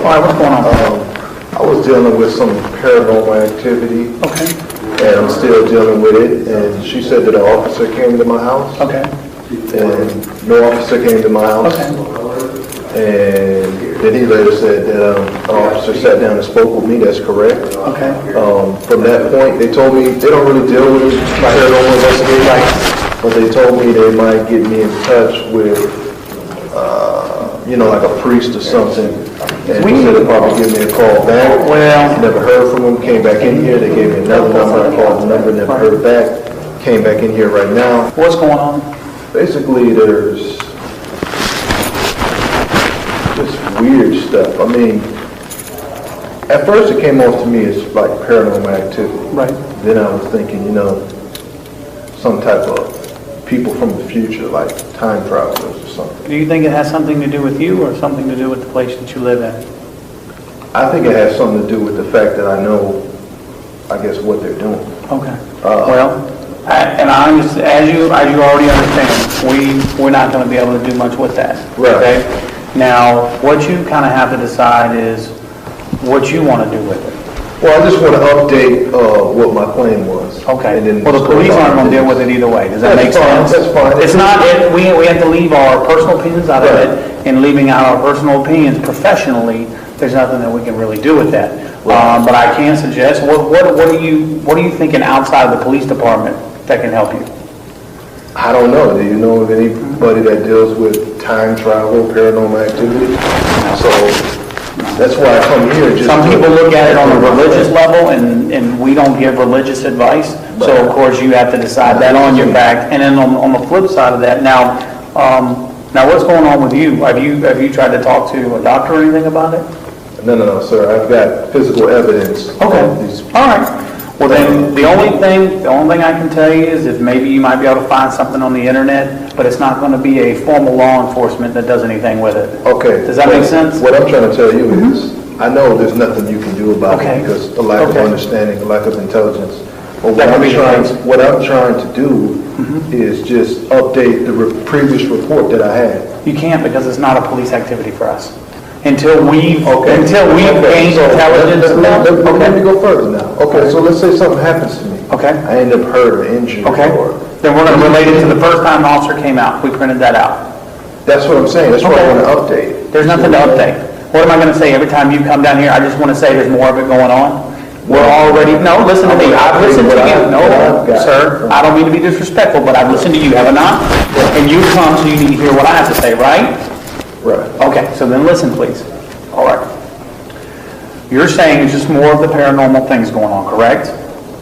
All right, what's going on? I was dealing with some paranormal activity, Okay, and I'm still dealing with it. And she said that an officer came to my house, okay, and no officer came to my house. okay. And then he later said that an officer sat down and spoke with me. That's correct. Okay. From that point, they told me they don't really deal with paranormal investigators, but they told me they might get me in touch with, like a priest or something. And he said they'd probably give me a call back. Well, Never heard from them. Came back in here. They gave me another number. I called the number. Never heard back. Came back in here right now. what's going on? Basically, there's just weird stuff. I mean, at first it came off to me as like paranormal activity. Right. Then I was thinking, some type of people from the future, like time travelers or something. Do you think it has something to do with you or something to do with the place that you live in? I think it has something to do with the fact that I know, I guess, what they're doing. Okay. I understand, as you already understand, we're not going to be able to do much with that. Right. Okay? Now, what you kind of have to decide is what you want to do with it. Well, I just want to update what my plan was. Okay. And then Well, the police aren't going to deal with it either way. Does that make sense? That's fine. It's not, we have to leave our personal opinions out of it, and leaving out our personal opinions professionally, there's nothing that we can really do with that. But I can suggest, what are you thinking outside of the police department that can help you? I don't know. Do you know of anybody that deals with time travel, paranormal activity? So that's why I come here. Some people look at it on a religious level, and we don't give religious advice. So of course you have to decide that on your back. And then on the flip side of that, now what's going on with you? Have you tried to talk to a doctor or anything about it? No, sir. I've got physical evidence. Okay. Of these. All right. Well, then the only thing I can tell you is if maybe you might be able to find something on the internet, but it's not going to be a formal law enforcement that does anything with it. Okay. Does that make sense? What I'm trying to tell you is, I know there's nothing you can do about it because a lack of understanding, a lack of intelligence. But what I'm trying to do is just update the previous report that I had. You can't because it's not a police activity for us. Until we've gained intelligence. Let me go further now. Okay, so let's say something happens to me. Okay. I end up hurt or injured. Okay. Then we're going to relate it to the first time the officer came out. We printed that out. That's what I'm saying. That's what I want to update. There's nothing to update. What am I going to say every time you come down here? I just want to say there's more of it going on. No, listen to me. I've listened to you. No, sir, I don't mean to be disrespectful, but I've listened to you, have I not? And you come, so you need to hear what I have to say, right? Right. Okay, so then listen, please. All right. You're saying it's just more of the paranormal things going on, correct?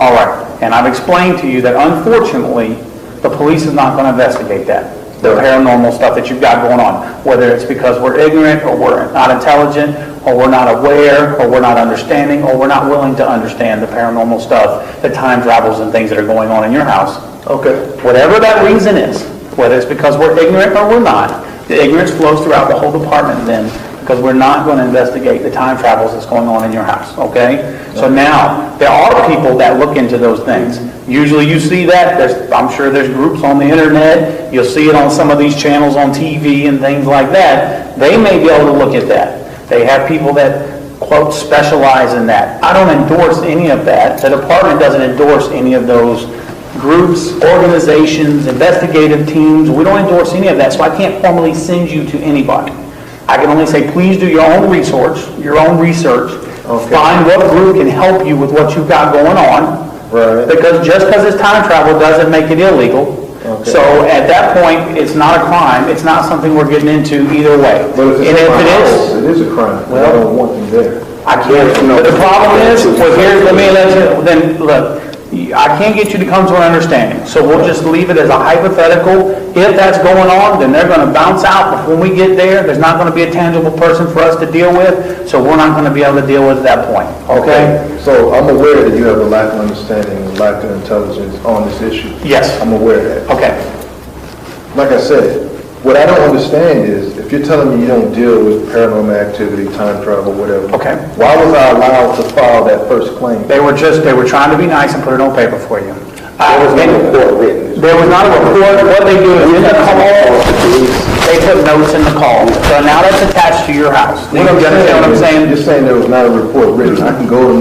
All right. And I've explained to you that unfortunately, the police is not going to investigate that. The paranormal stuff that you've got going on. Whether it's because we're ignorant, or we're not intelligent, or we're not aware, or we're not understanding, or we're not willing to understand the paranormal stuff, the time travels and things that are going on in your house. Okay. Whatever that reason is, whether it's because we're ignorant or we're not, the ignorance flows throughout the whole department then, because we're not going to investigate the time travels that's going on in your house, okay? So now, there are people that look into those things. Usually you see that, I'm sure there's groups on the internet, you'll see it on some of these channels on TV and things like that. They may be able to look at that. They have people that, quote, specialize in that. I don't endorse any of that. The department doesn't endorse any of those groups, organizations, investigative teams. We don't endorse any of that, so I can't formally send you to anybody. I can only say, please do your own research, find what group can help you with what you've got going on, because just because it's time travel doesn't make it illegal. Okay. So at that point, it's not a crime. It's not something we're getting into either way. But if it is a crime, well, I don't want them there. I can't. But the problem is, look, I can't get you to come to an understanding. So we'll just leave it as a hypothetical. If that's going on, then they're going to bounce out. But when we get there, there's not going to be a tangible person for us to deal with. So we're not going to be able to deal with it at that point. Okay? So I'm aware that you have a lack of understanding and lack of intelligence on this issue. Yes. I'm aware of that. Okay. Like I said, what I don't understand is, if you're telling me you don't deal with paranormal activity, time travel, whatever, okay, why was I allowed to file that first claim? They were trying to be nice and put it on paper for you. There was no report written. There was not a report. What they do is in the call, they put notes in the call. So now that's attached to your house. Do you understand what I'm saying? You're saying there was not a report written. I can go to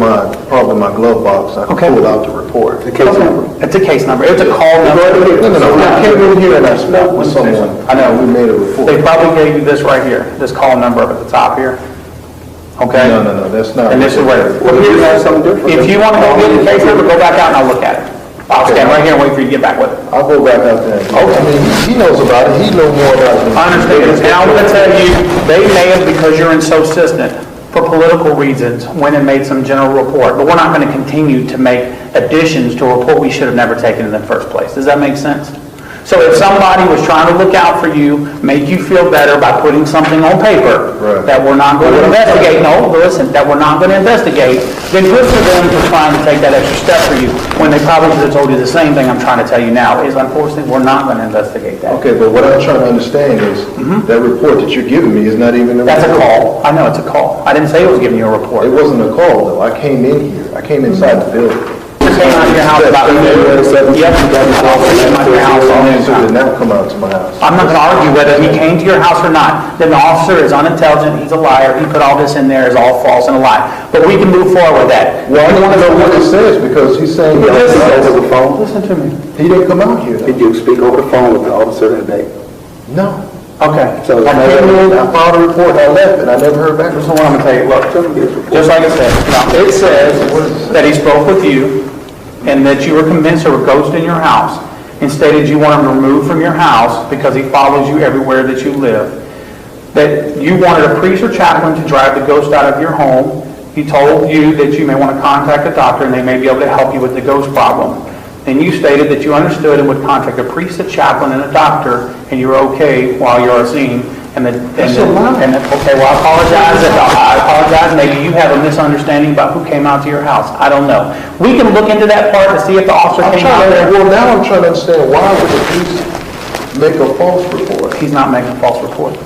probably my glove box, I can pull out the report. The case number. It's a case number. It's a call number. No, I came in here and I spoke with someone. I know. We made a report. They probably gave you this right here, this call number up at the top here. Okay? No, that's not. And this is where, Well, you have something different. if you want to go get the case number, go back out and I'll look at it. I'll stand right here and wait for you to get back with it. I'll go back out there. I mean, he knows about it, he knows more about it. I understand. And I'm going to tell you, they may have, because you're insistent, for political reasons, went and made some general report, but we're not going to continue to make additions to a report we should have never taken in the first place. Does that make sense? So if somebody was trying to look out for you, make you feel better by putting something on paper that we're not going to investigate, that we're not going to investigate, then good for them for trying to take that extra step for you, when they probably should have told you the same thing I'm trying to tell you now, is unfortunately, we're not going to investigate that. Okay, but what I'm trying to understand is, that report that you're giving me is not even a report. That's a call. I know it's a call. I didn't say it was giving you a report. It wasn't a call, though. I came in here. I came inside the building. You came out of your house about noon. Yep. You came out of your house on noon So time. did not come out to my house. I'm not going to argue whether he came to your house or not. Then the officer is unintelligent, he's a liar, he put all this in there as all false and a lie. But we can move forward with that. Well, I want to know what it says, because he's saying Over the phone? Listen to me. he didn't come out here. Did you speak over the phone with the officer that day? No. Okay. So I came in, I filed a report, I left, and I never heard back from So what I'm going to tell you, look, just like I said, it says that he spoke with you and that you were convinced there were ghosts in your house and stated you want him removed from your house because he follows you everywhere that you live. That you wanted a priest or chaplain to drive the ghost out of your home. He told you that you may want to contact a doctor and they may be able to help you with the ghost problem. And you stated that you understood and would contact a priest, a chaplain, and a doctor, and you were okay while you were seen. Okay, well, I apologize. Maybe you have a misunderstanding about who came out to your house. I don't know. We can look into that part to see if the officer came out there. Well, now I'm trying to understand, why would the police make a false report? He's not making a false report.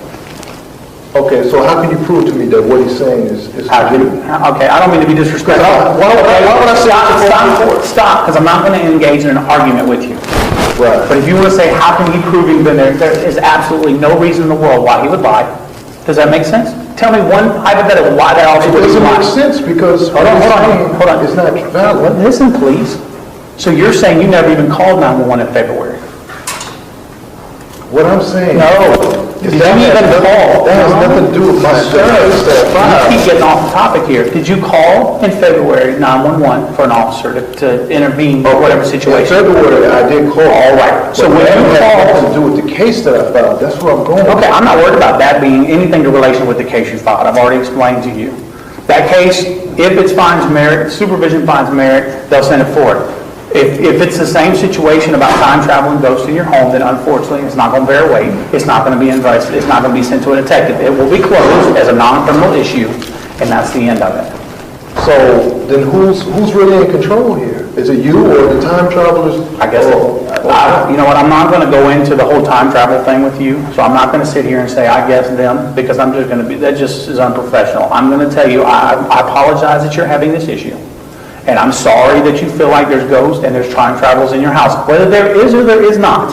Okay, so how can you prove to me that what he's saying is true? Okay, I don't mean to be disrespectful. Why would I say Stop, because I'm not going to engage in an argument with you. Right. But if you want to say, how can he prove he's been there, there is absolutely no reason in the world why he would lie. Does that make sense? Tell me one hypothetical why that officer It would doesn't lie. make sense, because Hold on. it's not valid. Listen, please. So you're saying you never even called 911 in February? What I'm saying. No. Did you even call? That has nothing to do with my service. You keep getting off the topic here. Did you call in February 911 for an officer to intervene or whatever In situation? February, I did call. All right. So So when when you it had called, nothing to do with the case that I filed, that's where I'm going. okay, I'm not worried about that being anything to relation with the case you filed. I've already explained to you. That case, if it finds merit, supervision finds merit, they'll send it forward. If it's the same situation about time traveling ghosts in your home, then unfortunately it's not going to bear weight. It's not going to be invited. It's not going to be sent to a detective. It will be closed as a non-criminal issue, and that's the end of it. So then who's really in control here? Is it you or the time travelers? I guess, you know what, I'm not going to go into the whole time travel thing with you, so I'm not going to sit here and say, I guess them, because I'm just going to be, that just is unprofessional. I'm going to tell you, I apologize that you're having this issue. And I'm sorry that you feel like there's ghosts and there's time travels in your house. Whether there is or there is not,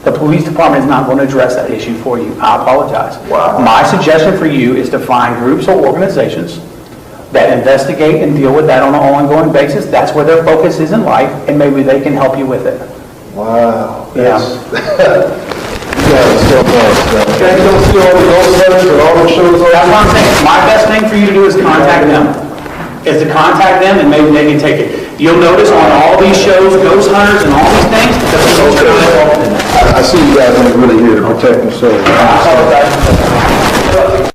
the police department is not going to address that issue for you. I apologize. Wow. My suggestion for you is to find groups or organizations that investigate and deal with that on an ongoing basis. That's where their focus is in life, and maybe they can help you with it. Wow. Yeah. You guys are so close. Can't you see all the ghost letters and all the shows? That's what I'm saying. My best thing for you to do is contact them. Is to contact them and maybe they can take it. You'll notice on all these shows, ghost hunters and all these things, that the ghosts are not involved in that. I see you guys aren't really here to protect themselves. I apologize.